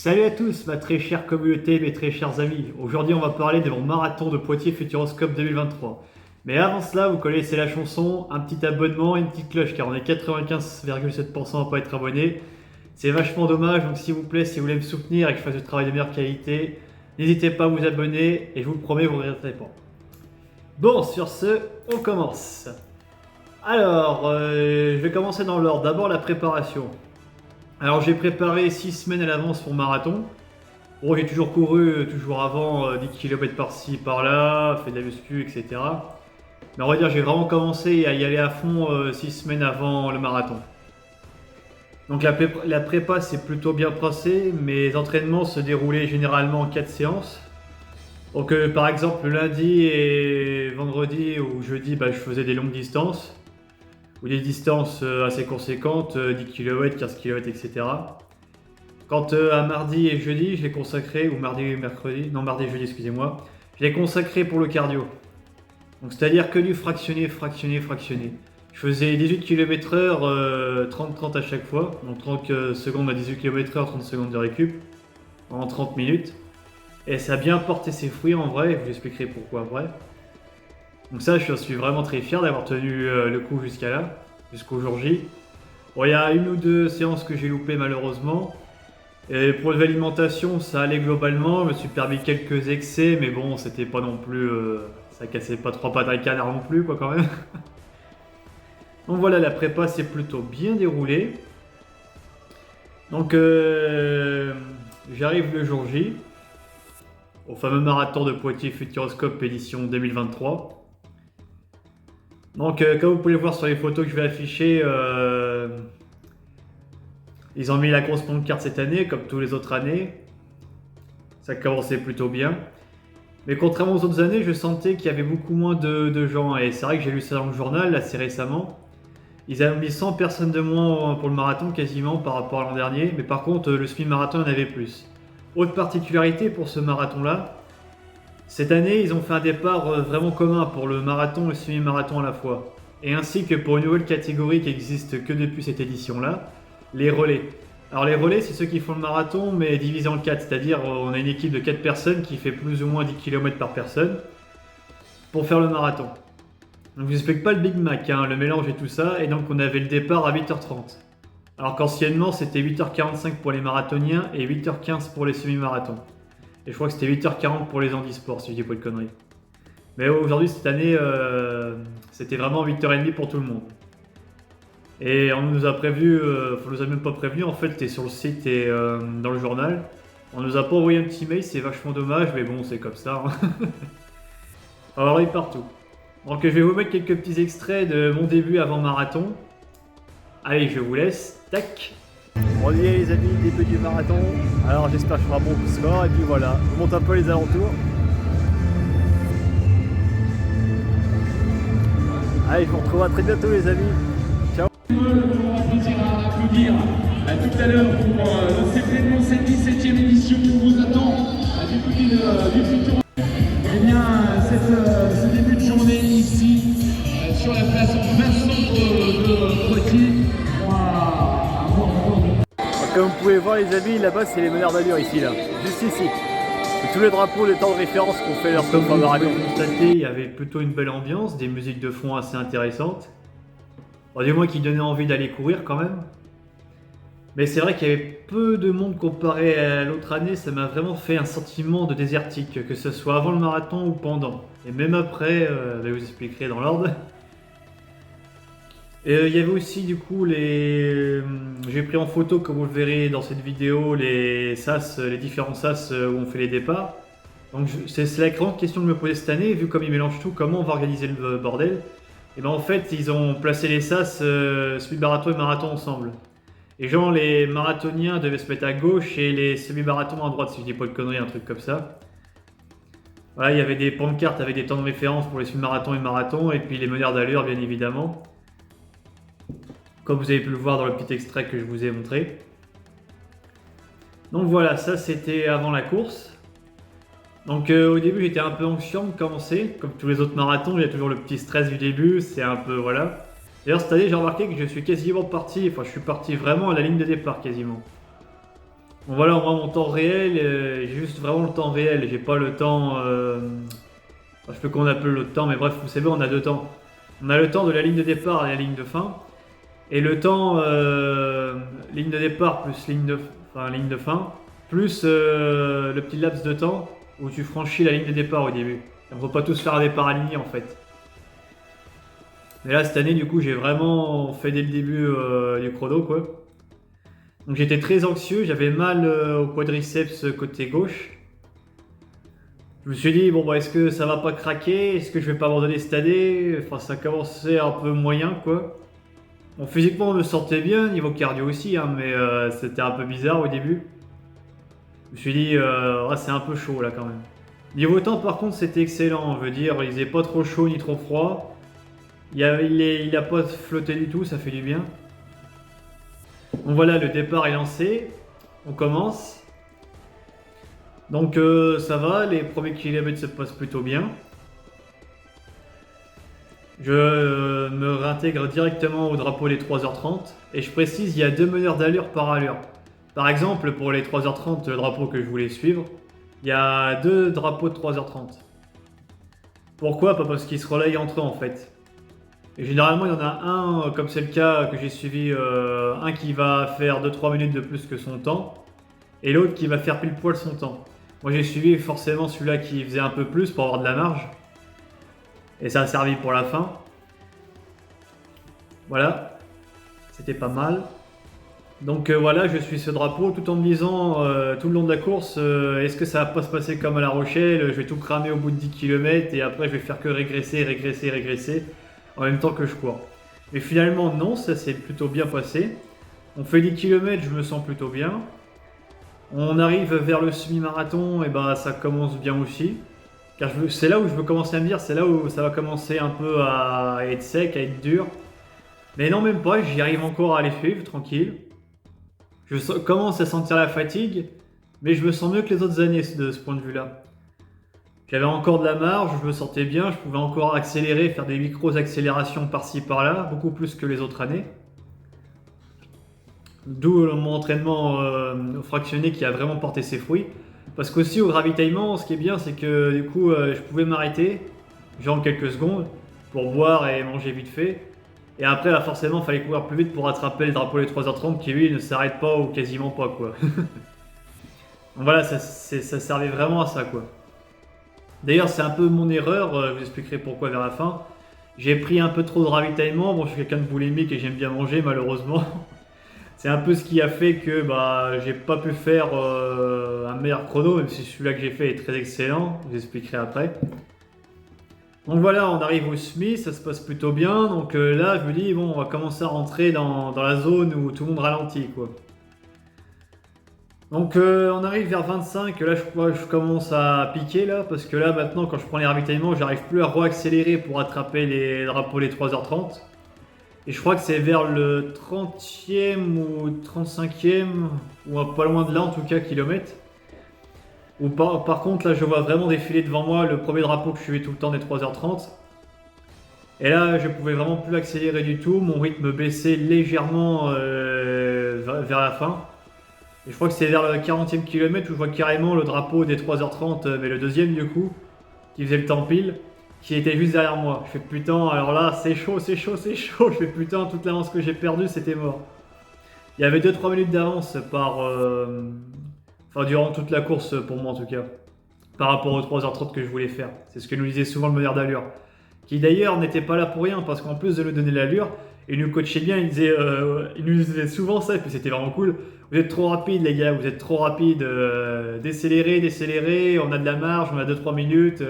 Salut à tous, ma très chère communauté, mes très chers amis. Aujourd'hui, on va parler de mon marathon de Poitiers Futuroscope 2023. Mais avant cela, vous connaissez la chanson, un petit abonnement et une petite cloche, car on est 95,7% à pas être abonné. C'est vachement dommage, donc s'il vous plaît, si vous voulez me soutenir et que je fasse du travail de meilleure qualité, n'hésitez pas à vous abonner et je vous le promets, vous ne regretterez pas. Bon, sur ce, on commence. Alors, je vais commencer dans l'ordre. D'abord, la préparation. Alors j'ai préparé 6 semaines à l'avance pour marathon. Bon, j'ai toujours couru, toujours avant, 10 km par-ci, par-là, fait de la muscu, etc. Mais on va dire j'ai vraiment commencé à y aller à fond 6 semaines avant le marathon. Donc la prépa c'est plutôt bien passé, mes entraînements se déroulaient généralement en 4 séances. Donc par exemple lundi et vendredi ou jeudi, je faisais des longues distances. Ou des distances assez conséquentes, 10 km, 15 km, etc. Quant à mardi et jeudi, je l'ai consacré, ou mardi et mercredi, non mardi et jeudi, excusez-moi, je l'ai consacré pour le cardio. Donc c'est-à-dire que du fractionné. Je faisais 18 km/h, 30-30 à chaque fois, donc 30 secondes à 18 km/h, 30 secondes de récup, en 30 minutes. Et ça a bien porté ses fruits en vrai, je vous expliquerai pourquoi après. Donc ça, je suis vraiment très fier d'avoir tenu le coup jusqu'à là, jusqu'au jour J. Bon, il y a une ou deux séances que j'ai loupées malheureusement. Et pour l'alimentation, ça allait globalement. Je me suis permis quelques excès, mais bon, c'était pas non plus... ça cassait pas trois pattes à un canard non plus, quoi, quand même. Donc voilà, la prépa s'est plutôt bien déroulée. Donc j'arrive le jour J, au fameux marathon de Poitiers Futuroscope édition 2023. Donc comme vous pouvez le voir sur les photos que je vais afficher, ils ont mis la grosse pancarte cette année, comme tous les autres années. Ça commençait plutôt bien. Mais contrairement aux autres années, je sentais qu'il y avait beaucoup moins de gens. Et c'est vrai que j'ai lu ça dans le journal, assez récemment. Ils avaient mis 100 personnes de moins pour le marathon, quasiment, par rapport à l'an dernier. Mais par contre, le semi-marathon, il y en avait plus. Autre particularité pour ce marathon-là, cette année, ils ont fait un départ vraiment commun pour le marathon et le semi-marathon à la fois. Et ainsi que pour une nouvelle catégorie qui existe que depuis cette édition-là, les relais. Alors les relais, c'est ceux qui font le marathon, mais divisé en 4, c'est-à-dire on a une équipe de 4 personnes qui fait plus ou moins 10 km par personne pour faire le marathon. Donc je vous explique pas le Big Mac, le mélange et tout ça, et donc on avait le départ à 8h30. Alors qu'anciennement c'était 8h45 pour les marathoniens et 8h15 pour les semi-marathons. Et je crois que c'était 8h40 pour les handisports, si je dis pas de conneries. Mais aujourd'hui, cette année, c'était vraiment 8h30 pour tout le monde. Et on nous a prévenu, on nous a même pas prévenu, en fait, t'es sur le site et dans le journal. On nous a pas envoyé un petit mail, c'est vachement dommage, mais bon, c'est comme ça. On va aller partout. Donc je vais vous mettre quelques petits extraits de mon début avant marathon. Allez, je vous laisse. Tac. Bon, les amis, début du marathon. Alors j'espère que je ferai un bon score et puis voilà, je monte un peu les alentours. Allez, je vous retrouve à très bientôt les amis. Ciao. On aura plaisir à applaudir tout à l'heure pour cet événement, cette 17e édition qu'on vous attend du côté du futur. Eh bien, ce début de journée ici sur la place Vincent de Poitiers. Comme vous pouvez voir les amis, là-bas c'est les meneurs d'allure ici, là, juste ici. C'est tous les drapeaux, les temps de référence qu'on fait leur comme vous pouvez constater, il y avait plutôt une belle ambiance, des musiques de fond assez intéressantes. Bon, du moins qui donnaient envie d'aller courir quand même. Mais c'est vrai qu'il y avait peu de monde comparé à l'autre année, ça m'a vraiment fait un sentiment de désertique, que ce soit avant le marathon ou pendant. Et même après, je vous expliquerai dans l'ordre. Et il y avait aussi du coup j'ai pris en photo, comme vous le verrez dans cette vidéo, les sas, les différents sas où on fait les départs. Donc c'est la grande question de me poser cette année, vu comme ils mélangent tout, comment on va organiser le bordel. Et bien en fait, ils ont placé les sas, semi-marathon et marathon ensemble. Et genre les marathoniens devaient se mettre à gauche et les semi-marathons à droite, si je dis pas de conneries, un truc comme ça. Voilà, il y avait des pancartes avec des temps de référence pour les semi-marathons et marathons, et puis les meneurs d'allure bien évidemment. Comme vous avez pu le voir dans le petit extrait que je vous ai montré. Donc voilà, ça c'était avant la course. Donc au début j'étais un peu anxieux de commencer. Comme tous les autres marathons, il y a toujours le petit stress du début, c'est un peu voilà. D'ailleurs cette année j'ai remarqué que je suis quasiment parti, enfin je suis parti vraiment à la ligne de départ quasiment. Bon voilà, moi mon temps réel, j'ai juste vraiment le temps réel, j'ai pas le temps, enfin, je sais plus qu'on appelle le temps, mais bref, vous savez, on a deux temps. On a le temps de la ligne de départ et la ligne de fin, et le temps ligne de départ plus ligne de fin, plus le petit laps de temps où tu franchis la ligne de départ au début. On ne peut pas tous faire un départ aligné en fait. Mais là, cette année, du coup, j'ai vraiment fait dès le début du chrono, quoi. Donc j'étais très anxieux, j'avais mal au quadriceps côté gauche. Je me suis dit, bon, bah, est-ce que ça va pas craquer? Est-ce que je vais pas abandonner cette année? Enfin, ça commençait un peu moyen, quoi. Bon, physiquement, on me sentait bien, niveau cardio aussi, hein, mais c'était un peu bizarre au début. Je me suis dit, ouais, c'est un peu chaud là quand même. Niveau temps, par contre, c'était excellent. On veut dire, il faisait pas trop chaud ni trop froid. Il a pas flotté du tout, ça fait du bien. Donc voilà, le départ est lancé. On commence. Donc ça va, les premiers kilomètres se passent plutôt bien. Je me réintègre directement au drapeau des 3h30. Et je précise, il y a 2 meneurs d'allure par allure. Par exemple, pour les 3h30, le drapeau que je voulais suivre, il y a 2 drapeaux de 3h30. Pourquoi? Pas parce qu'ils se relayent entre eux en fait. Et généralement, il y en a un, comme c'est le cas que j'ai suivi, un qui va faire 2-3 minutes de plus que son temps, et l'autre qui va faire pile poil son temps. Moi, j'ai suivi forcément celui-là qui faisait un peu plus pour avoir de la marge, et ça a servi pour la fin. Voilà, c'était pas mal. Donc voilà, je suis ce drapeau tout en me disant tout le long de la course, est-ce que ça va pas se passer comme à La Rochelle, je vais tout cramer au bout de 10 km et après je vais faire que régresser en même temps que je cours. Mais finalement non, ça s'est plutôt bien passé. On fait 10 km, je me sens plutôt bien. On arrive vers le semi-marathon, et bah ça commence bien aussi. Car c'est là où je veux commencer à me dire, c'est là où ça va commencer un peu à être sec, à être dur. Mais non, même pas, j'y arrive encore à les suivre, tranquille. Commence à sentir la fatigue, mais je me sens mieux que les autres années de ce point de vue-là. J'avais encore de la marge, je me sentais bien, je pouvais encore accélérer, faire des micro-accélérations par-ci par-là, beaucoup plus que les autres années. D'où mon entraînement fractionné qui a vraiment porté ses fruits. Parce qu'aussi au ravitaillement, ce qui est bien, c'est que du coup, je pouvais m'arrêter, genre quelques secondes, pour boire et manger vite fait. Et après, là, forcément, il fallait courir plus vite pour rattraper le drapeau des 3h30 qui, lui, ne s'arrête pas ou quasiment pas, quoi. Donc voilà, ça servait vraiment à ça, quoi. D'ailleurs, c'est un peu mon erreur, je vous expliquerai pourquoi vers la fin. J'ai pris un peu trop de ravitaillement, bon, je suis quelqu'un de boulimique et j'aime bien manger, malheureusement. C'est un peu ce qui a fait que bah, j'ai pas pu faire un meilleur chrono, même si celui-là que j'ai fait est très excellent, je vous expliquerai après. Donc voilà, on arrive au SMI, ça se passe plutôt bien. Donc là, je me dis, bon, on va commencer à rentrer dans la zone où tout le monde ralentit, quoi. Donc on arrive vers 25, là je commence à piquer, là, parce que là, maintenant, quand je prends les ravitaillements, j'arrive plus à re-accélérer pour attraper les drapeaux les 3h30. Et je crois que c'est vers le 30e ou 35e, ou pas loin de là en tout cas, kilomètre. Ou par contre, là, je vois vraiment défiler devant moi le premier drapeau que je suivais tout le temps des 3h30. Et là, je pouvais vraiment plus accélérer du tout. Mon rythme baissait légèrement vers la fin. Et je crois que c'est vers le 40e kilomètre où je vois carrément le drapeau des 3h30, mais le deuxième du coup, qui faisait le temps pile, qui était juste derrière moi. Je fais putain, alors là, c'est chaud. Je fais putain, toute l'avance que j'ai perdue, c'était mort. Il y avait 2-3 minutes d'avance durant toute la course, pour moi en tout cas, par rapport aux 3h30 que je voulais faire. C'est ce que nous disait souvent le meneur d'allure. Qui d'ailleurs n'était pas là pour rien, parce qu'en plus de nous donner l'allure, il nous coachait bien, il nous disait souvent ça, et puis c'était vraiment cool. Vous êtes trop rapide les gars, vous êtes trop rapide, décélérez, on a de la marge, on a 2-3 minutes.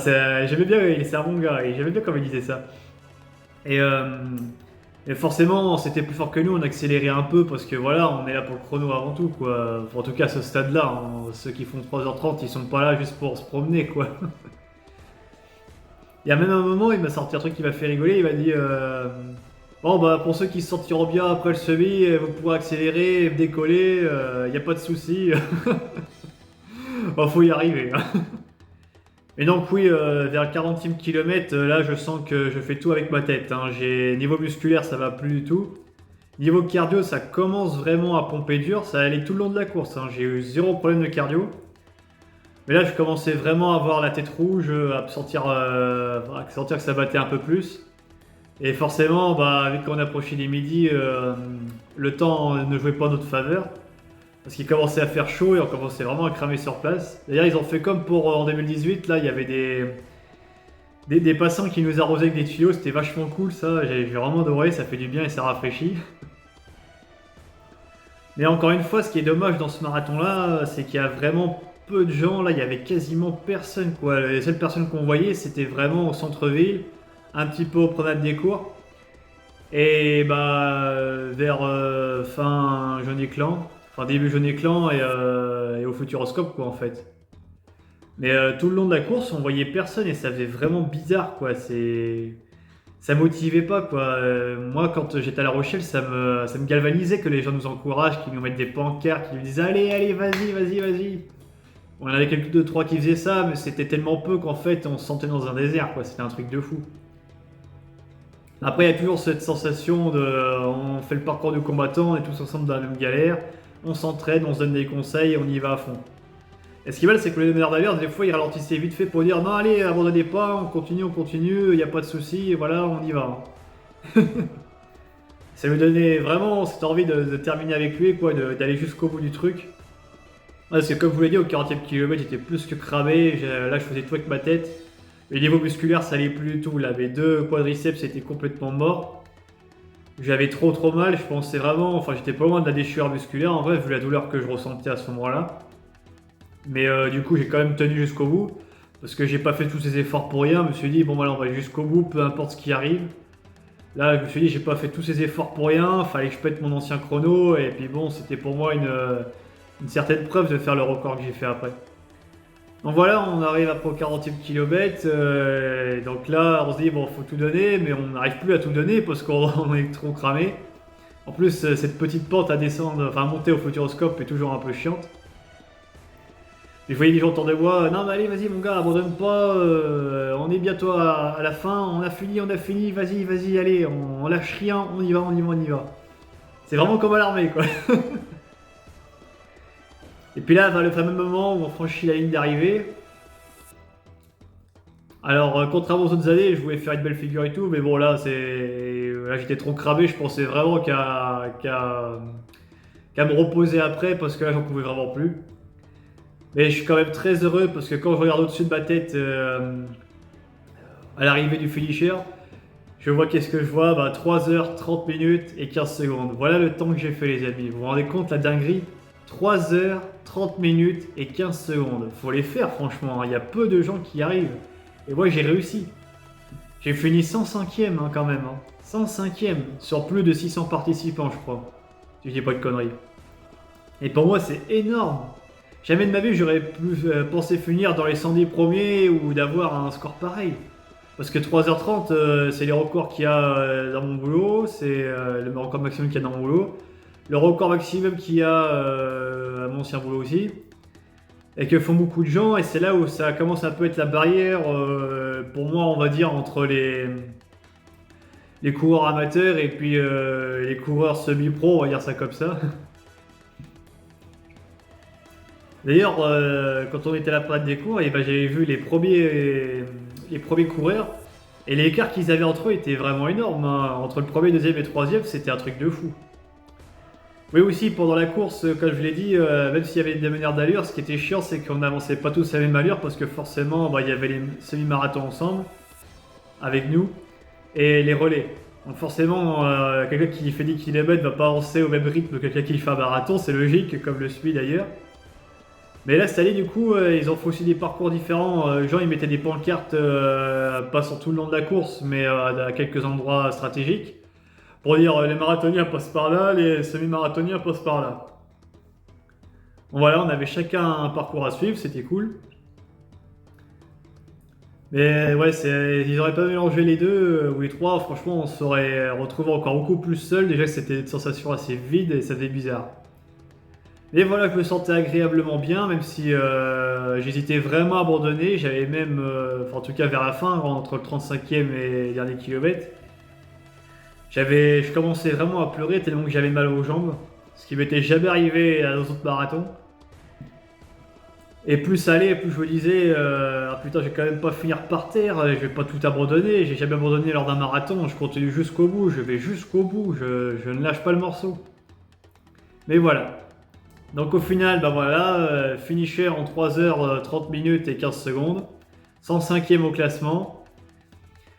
J'aimais bien, c'est un bon gars, et j'aimais bien comme il disait ça. Et forcément, c'était plus fort que nous, on accélérait un peu parce que voilà, on est là pour le chrono avant tout, quoi. Enfin, en tout cas, à ce stade-là, hein, ceux qui font 3h30, ils sont pas là juste pour se promener, quoi. Il y a même un moment, il m'a sorti un truc qui m'a fait rigoler, il m'a dit bon, bah, pour ceux qui se sortiront bien après le semi, vous pourrez accélérer, décoller, il n'y a pas de souci. Bon, faut y arriver. Et donc oui, vers le 40e kilomètre, là je sens que je fais tout avec ma tête, hein. Niveau musculaire ça va plus du tout. Niveau cardio, ça commence vraiment à pomper dur. Ça allait tout le long de la course, hein. J'ai eu zéro problème de cardio. Mais là, je commençais vraiment à avoir la tête rouge, à sentir que ça battait un peu plus. Et forcément, bah, vu qu'on approchait des midis, le temps ne jouait pas en notre faveur. Parce qu'il commençait à faire chaud et on commençait vraiment à cramer sur place. D'ailleurs, ils ont fait comme pour en 2018. Là, il y avait des passants qui nous arrosaient avec des tuyaux. C'était vachement cool, ça. J'ai vraiment adoré. Ça fait du bien et ça rafraîchit. Mais encore une fois, ce qui est dommage dans ce marathon-là, c'est qu'il y a vraiment peu de gens. Là, il y avait quasiment personne, quoi. Les seules personnes qu'on voyait, c'était vraiment au centre-ville, un petit peu au promenade des cours. Et bah, vers fin Jeunet-Clan, enfin début Jeunet-Clan et au Futuroscope, quoi, en fait. Mais tout le long de la course, on voyait personne et ça faisait vraiment bizarre, quoi. Ça motivait pas, quoi. Moi, quand j'étais à La Rochelle, ça me galvanisait que les gens nous encouragent, qu'ils nous mettent des pancartes, qu'ils nous disent allez, allez, vas-y, vas-y, vas-y. On avait quelques deux, trois qui faisaient ça, mais c'était tellement peu qu'en fait, on se sentait dans un désert, quoi. C'était un truc de fou. Après, il y a toujours cette sensation de on fait le parcours du combattant, on est tous ensemble dans la même galère, on s'entraide, on se donne des conseils, on y va à fond. Et ce qui est mal, c'est que les meneurs d'alerte, des fois, ils ralentissaient vite fait pour dire non, allez, abandonnez pas, on continue, il n'y a pas de souci, et voilà, on y va. Ça me donnait vraiment cette envie de terminer avec lui, quoi, d'aller jusqu'au bout du truc. Ouais, c'est comme je vous l'ai dit, au 40e kilomètre, j'étais plus que cramé, là, je faisais tout avec ma tête. Les niveaux musculaires, ça allait plus du tout. Là, mes deux quadriceps étaient complètement morts. J'avais trop mal. Je pensais vraiment, enfin, j'étais pas loin de la déchirure musculaire en vrai, vu la douleur que je ressentais à ce moment-là. Mais du coup, j'ai quand même tenu jusqu'au bout parce que j'ai pas fait tous ces efforts pour rien. Je me suis dit, bon, voilà, on va aller jusqu'au bout, peu importe ce qui arrive. Là, je me suis dit, j'ai pas fait tous ces efforts pour rien. Fallait que je pète mon ancien chrono. Et puis bon, c'était pour moi une certaine preuve de faire le record que j'ai fait après. Donc voilà, on arrive après au 40e kilomètre, donc là on se dit bon faut tout donner, mais on n'arrive plus à tout donner parce qu'on est trop cramé. En plus cette petite pente à descendre, enfin à monter au Futuroscope est toujours un peu chiante. Et je voyais des gens autour de moi, non mais allez vas-y mon gars, abandonne pas, on est bientôt à la fin, on a fini, vas-y, vas-y, allez, on lâche rien, on y va, on y va, on y va. C'est vraiment comme à l'armée quoi. Et puis là, vers le fameux moment où on franchit la ligne d'arrivée. Alors, contrairement aux autres années, je voulais faire une belle figure et tout, mais bon, là, j'étais trop cramé, je pensais vraiment qu'à me reposer après, parce que là, j'en pouvais vraiment plus. Mais je suis quand même très heureux, parce que quand je regarde au-dessus de ma tête, à l'arrivée du finisher, je vois qu'est-ce que je vois, 3 heures, 30 minutes et 15 secondes. Voilà le temps que j'ai fait, les amis. Vous vous rendez compte, la dinguerie? 3 heures, 30 minutes et 15 secondes. Faut les faire franchement, il y a peu de gens qui y arrivent. Et moi j'ai réussi. J'ai fini 105ème quand même. 105ème sur plus de 600 participants je crois. Si je dis pas de conneries. Et pour moi c'est énorme. Jamais de ma vie j'aurais pu penser finir dans les 110 premiers ou d'avoir un score pareil. Parce que 3h30 c'est les records qu'il y a dans mon boulot. C'est le record maximum qu'il y a dans mon boulot. Le record maximum qu'il y a à mon ancien boulot aussi, et que font beaucoup de gens, et c'est là où ça commence un peu à être la barrière, pour moi on va dire, entre les coureurs amateurs et puis les coureurs semi-pro, on va dire ça comme ça. D'ailleurs, quand on était à la parade des cours, j'avais vu les premiers coureurs, et l'écart qu'ils avaient entre eux était vraiment énorme, hein. Entre le premier, deuxième et troisième, c'était un truc de fou. Oui aussi, pendant la course, comme je vous l'ai dit, même s'il y avait des meneurs d'allure, ce qui était chiant, c'est qu'on n'avançait pas tous à la même allure, parce que forcément, il y avait les semi-marathons ensemble, avec nous, et les relais. Donc forcément, quelqu'un qui fait 10 km va pas avancer au même rythme que quelqu'un qui fait un marathon, c'est logique, comme le suis d'ailleurs. Mais là, cette année, du coup, ils ont fait aussi des parcours différents. Les gens, ils mettaient des pancartes, pas sur tout le long de la course, mais à quelques endroits stratégiques. Pour dire les marathoniens passent par là, les semi-marathoniens passent par là. Bon voilà, on avait chacun un parcours à suivre, c'était cool. Mais ouais, ils auraient pas mélangé les deux ou les trois, franchement on se serait retrouvé encore beaucoup plus seul. Déjà c'était une sensation assez vide et ça faisait bizarre. Mais voilà, je me sentais agréablement bien, même si j'hésitais vraiment à abandonner. J'avais même, en tout cas vers la fin, entre le 35e et les derniers kilomètres, Je commençais vraiment à pleurer tellement que j'avais mal aux jambes, ce qui m'était jamais arrivé à d'autres marathons. Et plus ça allait, plus je me disais, ah putain, je vais quand même pas finir par terre, je vais pas tout abandonner, j'ai jamais abandonné lors d'un marathon, je continue jusqu'au bout, je vais jusqu'au bout, je ne lâche pas le morceau. Mais voilà. Donc au final, bah voilà, finisher en 3h 30 minutes et 15 secondes, 105e au classement.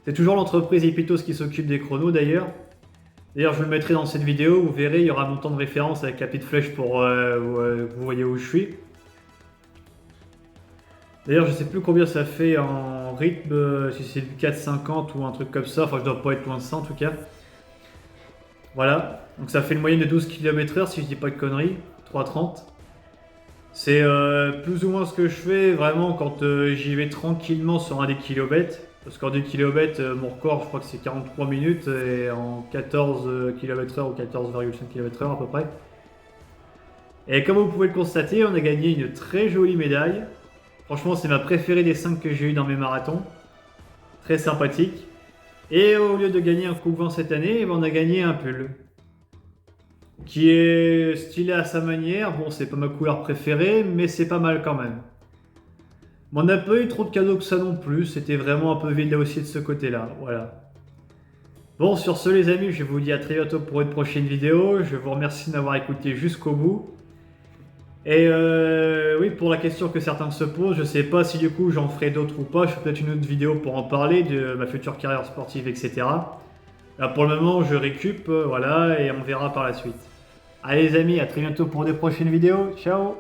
C'est toujours l'entreprise Epitos qui s'occupe des chronos d'ailleurs. D'ailleurs, je vous le mettrai dans cette vidéo, vous verrez, il y aura mon temps de référence avec la petite flèche pour que vous voyez où je suis. D'ailleurs, je sais plus combien ça fait en rythme, si c'est du 4,50 ou un truc comme ça, enfin je dois pas être loin de ça en tout cas. Voilà, donc ça fait une moyenne de 12 km/h si je dis pas de conneries, 3,30. C'est plus ou moins ce que je fais vraiment quand j'y vais tranquillement sur un des kilomètres. Parce qu'en 2 km, mon record je crois que c'est 43 minutes et en 14 km/h ou 14,5 km/h à peu près. Et comme vous pouvez le constater, on a gagné une très jolie médaille. Franchement, c'est ma préférée des 5 que j'ai eu dans mes marathons. Très sympathique. Et au lieu de gagner un coupe-vent cette année, on a gagné un pull. Qui est stylé à sa manière. Bon, c'est pas ma couleur préférée, mais c'est pas mal quand même. On n'a pas eu trop de cadeaux que ça non plus. C'était vraiment un peu vide là aussi de ce côté-là. Voilà. Bon, sur ce les amis, je vous dis à très bientôt pour une prochaine vidéo. Je vous remercie de m'avoir écouté jusqu'au bout. Et oui, pour la question que certains se posent, je sais pas si du coup j'en ferai d'autres ou pas, je ferai peut-être une autre vidéo pour en parler de ma future carrière sportive, etc. Là pour le moment je récup, voilà, et on verra par la suite. Allez les amis, à très bientôt pour des prochaines vidéos, ciao!